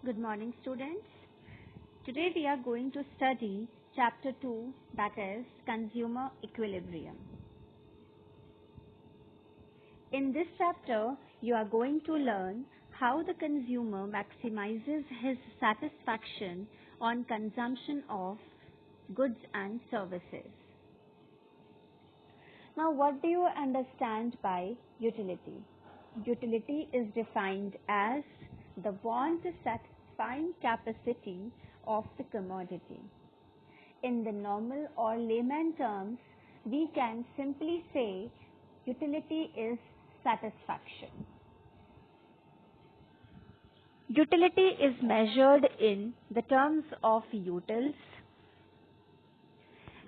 Good morning, students. Today we are going to study chapter 2, that is consumer equilibrium. In this chapter, you are going to learn how the consumer maximizes his satisfaction on consumption of goods and services. Now, what do you understand by utility? Utility is defined as the want satisfying capacity of the commodity. In the normal or layman terms, we can simply say utility is satisfaction. Utility is measured in the terms of utils.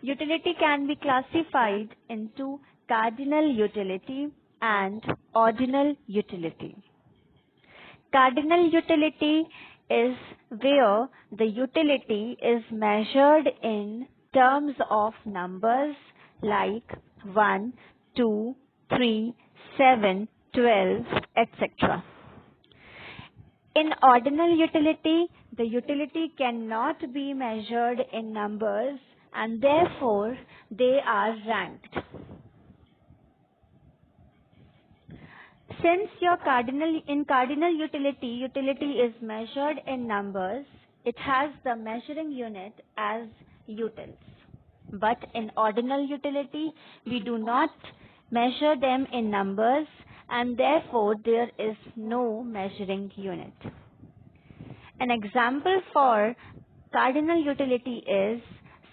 Utility can be classified into cardinal utility and ordinal utility. Cardinal utility is where the utility is measured in terms of numbers like 1, 2, 3, 7, 12, etc. In ordinal utility, the utility cannot be measured in numbers and therefore they are ranked. Since in cardinal utility is measured in numbers, it has the measuring unit as utils. But in ordinal utility, we do not measure them in numbers and therefore there is no measuring unit. An example for cardinal utility is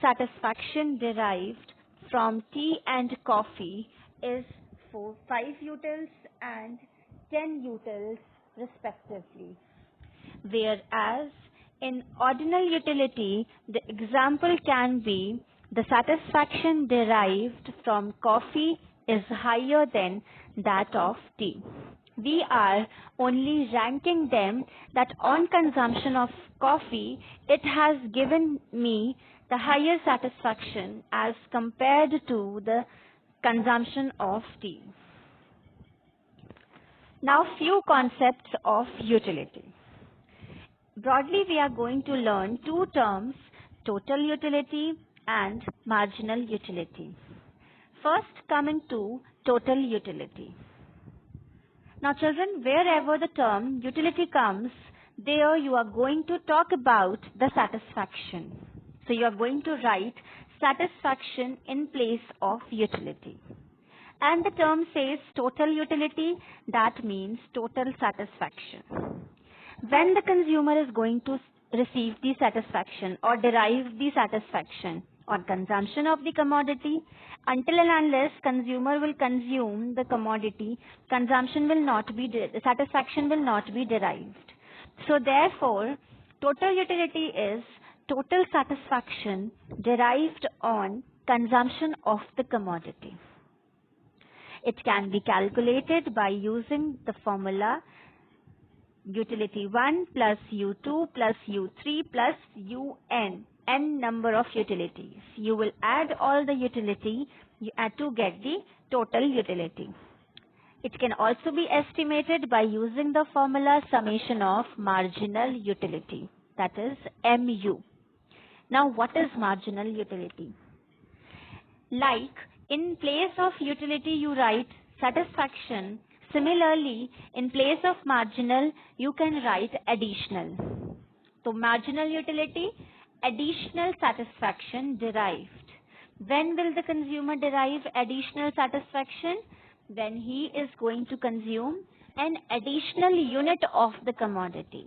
satisfaction derived from tea and coffee is for 5 utils and 10 utils respectively. Whereas in ordinal utility, the example can be the satisfaction derived from coffee is higher than that of tea. We are only ranking them that on consumption of coffee, it has given me the higher satisfaction as compared to the consumption of tea. Now, few concepts of utility. Broadly, we are going to learn two terms, total utility and marginal utility. First, coming to total utility. Now, children, wherever the term utility comes, there you are going to talk about the satisfaction. So, you are going to write satisfaction in place of utility. And the term says total utility, that means total satisfaction. When the consumer is going to receive the satisfaction or derive the satisfaction on consumption of the commodity, until and unless consumer will consume the commodity, satisfaction will not be derived. So therefore, total utility is total satisfaction derived on consumption of the commodity. It can be calculated by using the formula utility 1 plus U2 plus U3 plus UN, n number of utilities. You will add all the utility to get the total utility. It can also be estimated by using the formula summation of marginal utility, that is MU. Now, what is marginal utility? Like in place of utility, you write satisfaction. Similarly, in place of marginal, you can write additional. So, marginal utility, additional satisfaction derived. When will the consumer derive additional satisfaction? When he is going to consume an additional unit of the commodity.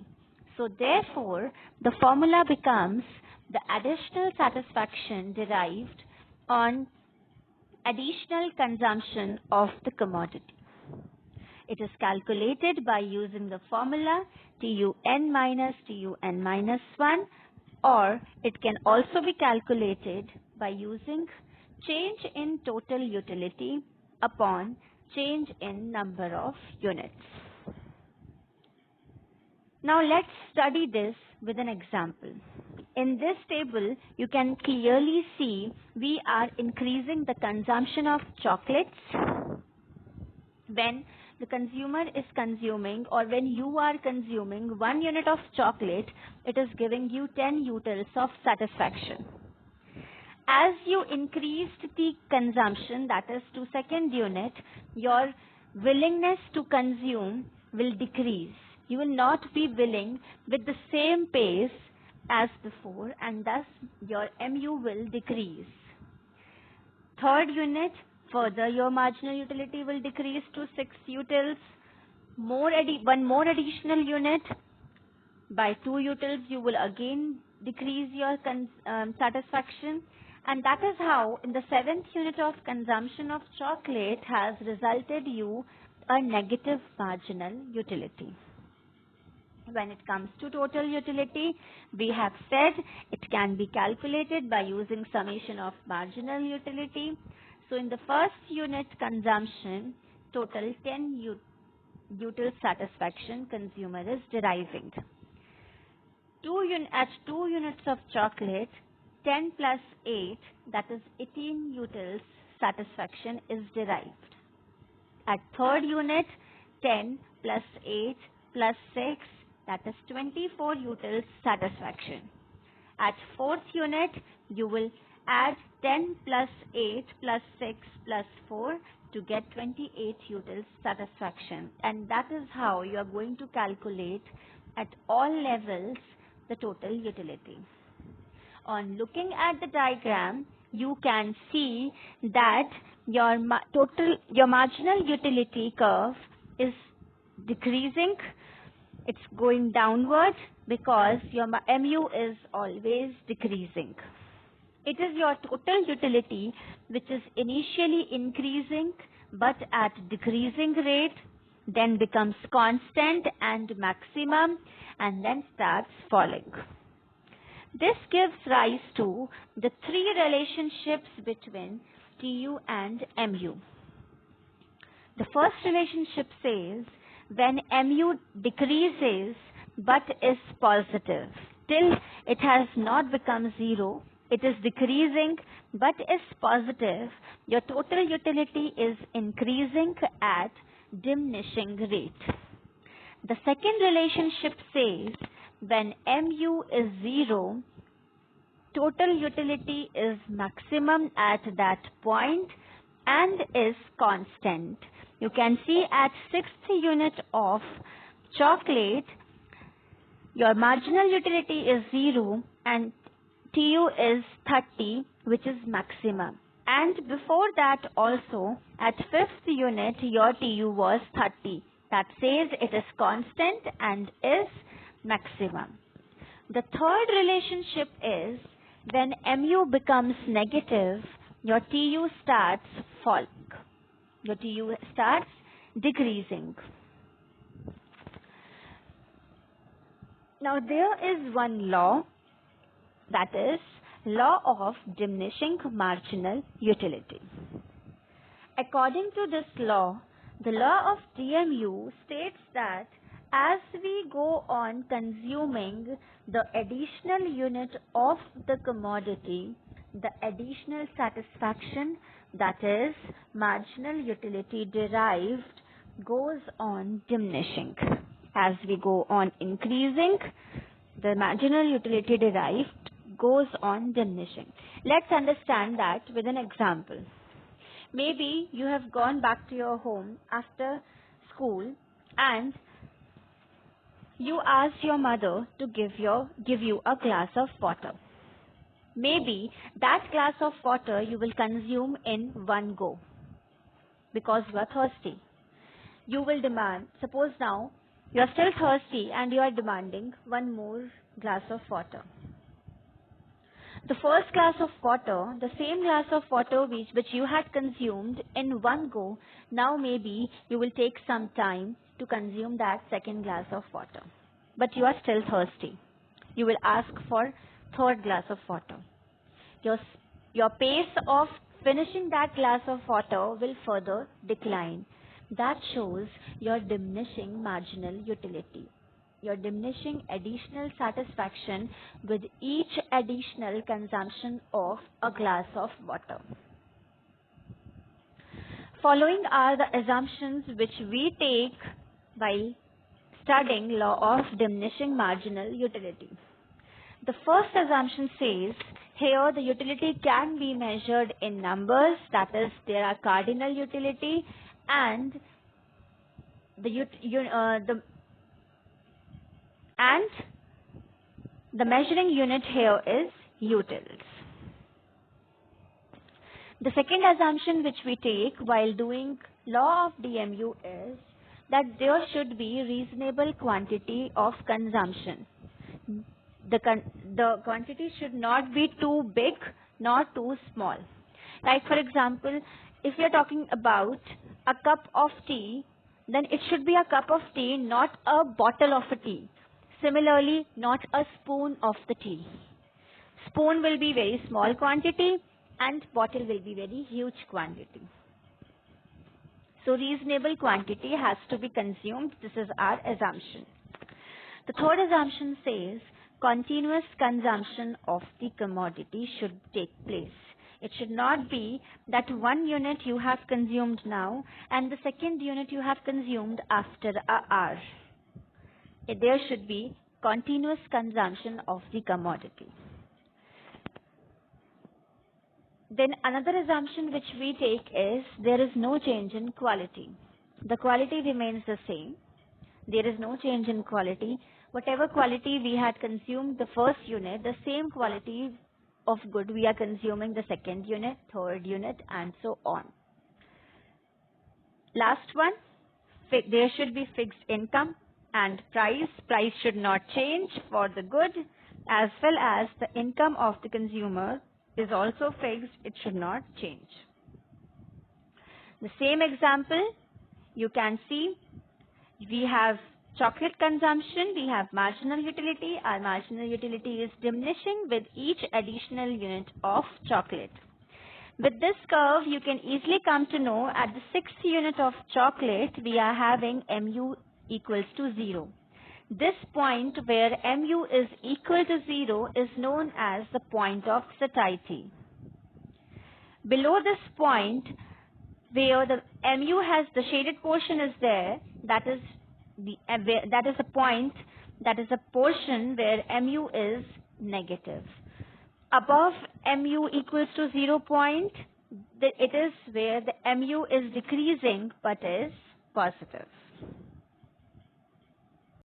So, therefore, the formula becomes the additional satisfaction derived on additional consumption of the commodity. It is calculated by using the formula TUN minus 1, or it can also be calculated by using change in total utility upon change in number of units. Now let's study this with an example. In this table, you can clearly see we are increasing the consumption of chocolates when the consumer is consuming, or when you are consuming 1 unit of chocolate, it is giving you 10 utils of satisfaction. As you increased the consumption, that is to second unit, your willingness to consume will decrease. You will not be willing with the same pace as before, and thus your MU will decrease. Third unit, further your marginal utility will decrease to 6 utils. One more additional unit, by 2 utils you will again decrease your satisfaction, and that is how in the 7th unit of consumption of chocolate has resulted you a negative marginal utility. When it comes to total utility, we have said it can be calculated by using summation of marginal utility. So in the first unit consumption, total 10 util satisfaction consumer is deriving. At 2 units of chocolate, 10 plus 8, that is 18 utils satisfaction is derived. At third unit, 10 plus 8 plus 6, that is 24 utils satisfaction. At fourth unit, you will add 10 plus 8 plus 6 plus 4 to get 28 utils satisfaction. And that is how you are going to calculate at all levels the total utility. On looking at the diagram, you can see that your marginal utility curve is decreasing. It's going downward because your MU is always decreasing. It is your total utility which is initially increasing but at decreasing rate, then becomes constant and maximum, and then starts falling. This gives rise to the 3 relationships between TU and MU. The first relationship says when MU decreases but is positive, till it has not become 0, it is decreasing but is positive, your total utility is increasing at diminishing rate. The second relationship says when MU is 0, total utility is maximum at that point and is constant. You can see at 6th unit of chocolate, your marginal utility is 0 and TU is 30, which is maximum. And before that also, at 5th unit, your TU was 30. That says it is constant and is maximum. The third relationship is when MU becomes negative, your TU starts falling. Your TU starts decreasing. Now there is one law, that is law of diminishing marginal utility. According to this law, the law of DMU states that as we go on consuming the additional unit of the commodity, the additional satisfaction, that is marginal utility derived, goes on diminishing. As we go on increasing, the marginal utility derived goes on diminishing. Let's understand that with an example. Maybe you have gone back to your home after school and you asked your mother to give you a glass of water. Maybe that glass of water you will consume in one go because you are thirsty. You will demand, suppose now you are still thirsty and you are demanding one more glass of water. The first glass of water, the same glass of water which you had consumed in one go, now maybe you will take some time to consume that second glass of water. But you are still thirsty. You will ask for third glass of water. Your pace of finishing that glass of water will further decline. That shows your diminishing marginal utility. Your diminishing additional satisfaction with each additional consumption of a glass of water. Following are the assumptions which we take while studying law of diminishing marginal utility. The first assumption says here the utility can be measured in numbers, that is there are cardinal utility, and the measuring unit here is utils. The second assumption which we take while doing law of DMU is that there should be reasonable quantity of consumption. The quantity should not be too big nor too small. Like for example, if we are talking about a cup of tea, then it should be a cup of tea, not a bottle of a tea. Similarly, not a spoon of the tea. Spoon will be very small quantity and bottle will be very huge quantity. So reasonable quantity has to be consumed. This is our assumption. The third assumption says continuous consumption of the commodity should take place. It should not be that one unit you have consumed now and the second unit you have consumed after an hour. There should be continuous consumption of the commodity. Then another assumption which we take is there is no change in quality. The quality remains the same. There is no change in quality. Whatever quality we had consumed the first unit, the same quality of good we are consuming the second unit, third unit, and so on. Last one, there should be fixed income and price. Price should not change for the good, as well as the income of the consumer is also fixed. It should not change. The same example you can see, we have chocolate consumption, we have marginal utility. Our marginal utility is diminishing with each additional unit of chocolate. With this curve, you can easily come to know at the sixth unit of chocolate, we are having mu equals to 0. This point where mu is equal to 0 is known as the point of satiety. Below this point, where the mu has the shaded portion is there, that is the point, that is a portion where mu is negative. Above mu equals to 0 point, it is where the mu is decreasing but is positive.